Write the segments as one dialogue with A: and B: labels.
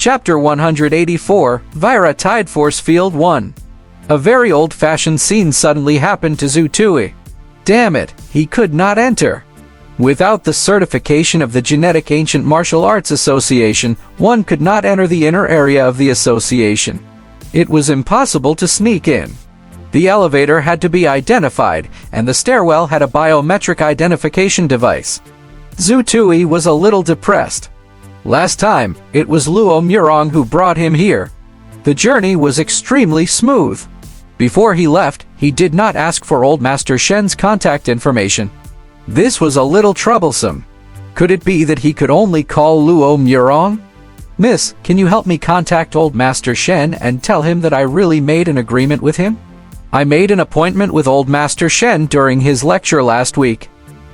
A: Chapter 184, Vajra Tide Force Field 1. A very old-fashioned scene suddenly happened to Zutui. Damn it, he could not enter. Without the certification of the Genetic Ancient Martial Arts Association, one could not enter the inner area of the association. It was impossible to sneak in. The elevator had to be identified, and the stairwell had a biometric identification device. Zutui was a little depressed. Last time, it was Luo Murong who brought him here. The journey was extremely smooth. Before he left, he did not ask for Old Master Shen's contact information. This was a little troublesome. Could it be that he could only call Luo Murong? Miss, can you help me contact Old Master Shen and tell him that I really made an agreement with him? I made an appointment with Old Master Shen during his lecture last week.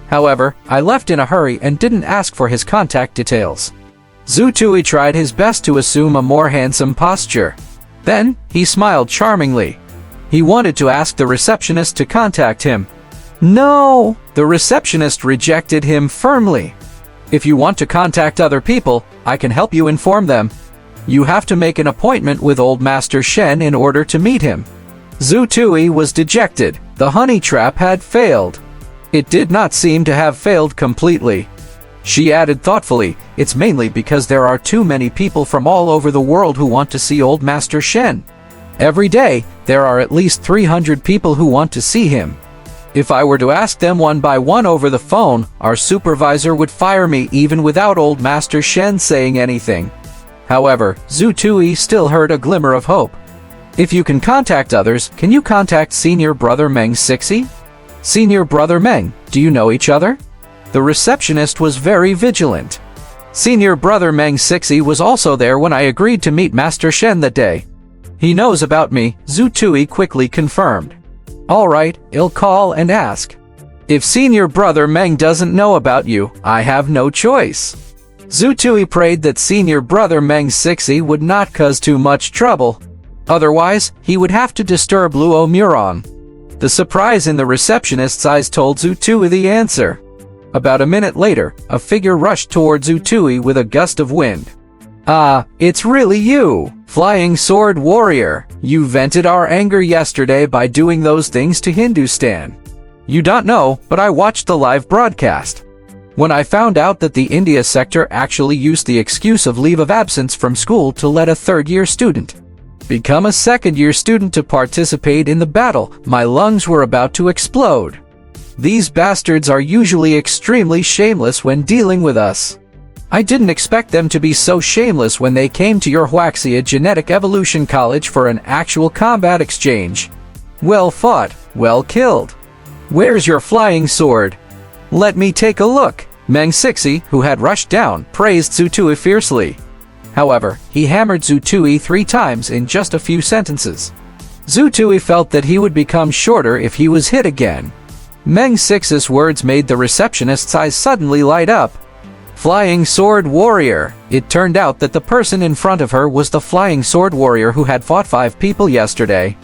A: However, I left in a hurry and didn't ask for his contact details. Zutui tried his best to assume a more handsome posture. Then, he smiled charmingly. He wanted to ask the receptionist to contact him. No! The receptionist rejected him firmly. If you want to contact other people, I can help you inform them. You have to make an appointment with Old Master Shen in order to meet him. Zutui was dejected. The honey trap had failed. It did not seem to have failed completely. She added thoughtfully, it's mainly because there are too many people from all over the world who want to see Old Master Shen. Every day, there are at least 300 people who want to see him. If I were to ask them one by one over the phone, our supervisor would fire me even without Old Master Shen saying anything. However, Zutui still heard a glimmer of hope. If you can contact others, can you contact Senior Brother Meng Sixi? Senior Brother Meng, do you know each other? The receptionist was very vigilant. Senior Brother Meng Sixi was also there when I agreed to meet Master Shen that day. He knows about me, Zutui quickly confirmed. Alright, I'll call and ask. If Senior Brother Meng doesn't know about you, I have no choice. Zutui prayed that Senior Brother Meng Sixi would not cause too much trouble. Otherwise, he would have to disturb Luo Murong. The surprise in the receptionist's eyes told Zutui the answer. About a minute later, a figure rushed toward Zutui with a gust of wind. Ah, it's really you, Flying Sword Warrior. You vented our anger yesterday by doing those things to Hindustan. You don't know, but I watched the live broadcast. When I found out that the India sector actually used the excuse of leave of absence from school to let a third-year student become a second-year student to participate in the battle, my lungs were about to explode. These bastards are usually extremely shameless when dealing with us. I didn't expect them to be so shameless when they came to your Wuxia Genetic Evolution College for an actual combat exchange. Well fought, well killed. Where's your flying sword? Let me take a look. Meng Sixi, who had rushed down, praised Zutui fiercely. However, he hammered Zutui 3 times in just a few sentences. Zutui felt that he would become shorter if he was hit again. Meng Sixi's words made the receptionist's eyes suddenly light up. Flying Sword Warrior. It turned out that the person in front of her was the Flying Sword Warrior who had fought 5 people yesterday.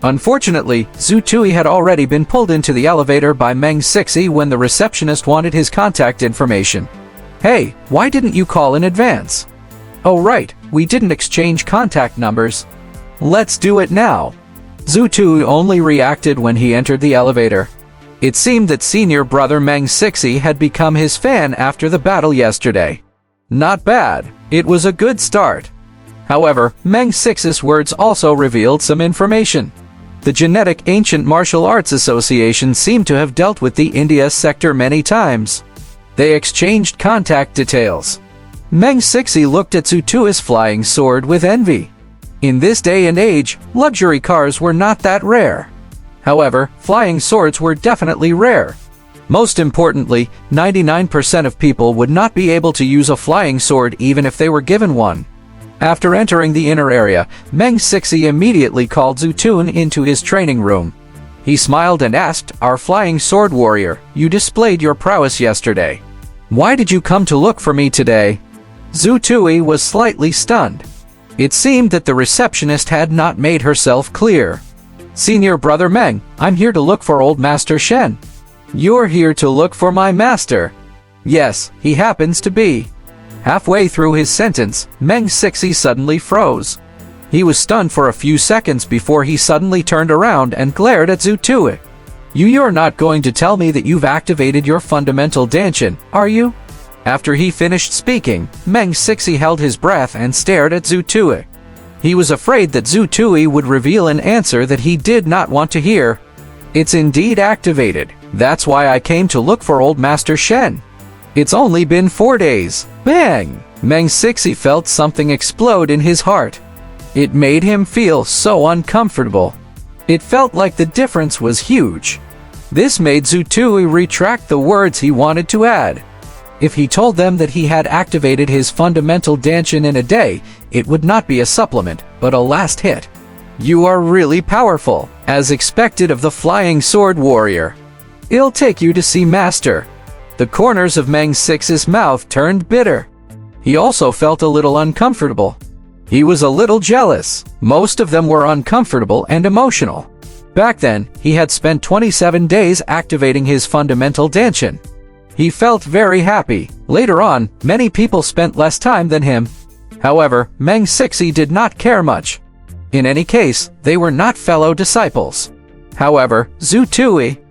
A: Unfortunately, Zutui had already been pulled into the elevator by Meng Sixi when the receptionist wanted his contact information. Hey, why didn't you call in advance? Oh right, we didn't exchange contact numbers. Let's do it now. Zutui only reacted when he entered the elevator. It seemed that Senior Brother Meng Sixi had become his fan after the battle yesterday. Not bad. It was a good start. However, Meng Sixi's words also revealed some information. The Genetic Ancient Martial Arts Association seemed to have dealt with the India sector many times. They exchanged contact details. Meng Sixi looked at Zutui's flying sword with envy. In this day and age, luxury cars were not that rare. However, flying swords were definitely rare. Most importantly, 99% of people would not be able to use a flying sword even if they were given one. After entering the inner area, Meng Sixi immediately called Zutun into his training room. He smiled and asked, "Our Flying Sword Warrior, you displayed your prowess yesterday. Why did you come to look for me today?" Zutui was slightly stunned. It seemed that the receptionist had not made herself clear. "Senior Brother Meng, I'm here to look for Old Master Shen." "You're here to look for my master?" "Yes, he happens to be." Halfway through his sentence, Meng Sixi suddenly froze. He was stunned for a few seconds before he suddenly turned around and glared at Zhu Tui. You're not going to tell me that you've activated your fundamental Danshin, are you? After he finished speaking, Meng Sixi held his breath and stared at Zhu Tui. He was afraid that Zhu Tui would reveal an answer that he did not want to hear. It's indeed activated. That's why I came to look for old Master Shen. It's only been 4 days. Bang! Meng Sixi felt something explode in his heart. It made him feel so uncomfortable. It felt like the difference was huge. This made Zhu Tui retract the words he wanted to add. If he told them that he had activated his fundamental Danshin in a day, it would not be a supplement, but a last hit. You are really powerful, as expected of the flying sword warrior. It'll take you to see Master. The corners of Meng Sixi's mouth turned bitter. He also felt a little uncomfortable. He was a little jealous. Most of them were uncomfortable and emotional. Back then, he had spent 27 days activating his fundamental Danshin. He felt very happy. Later on, many people spent less time than him. However, Meng Sixi did not care much. In any case, they were not fellow disciples. However, Zhu Tui,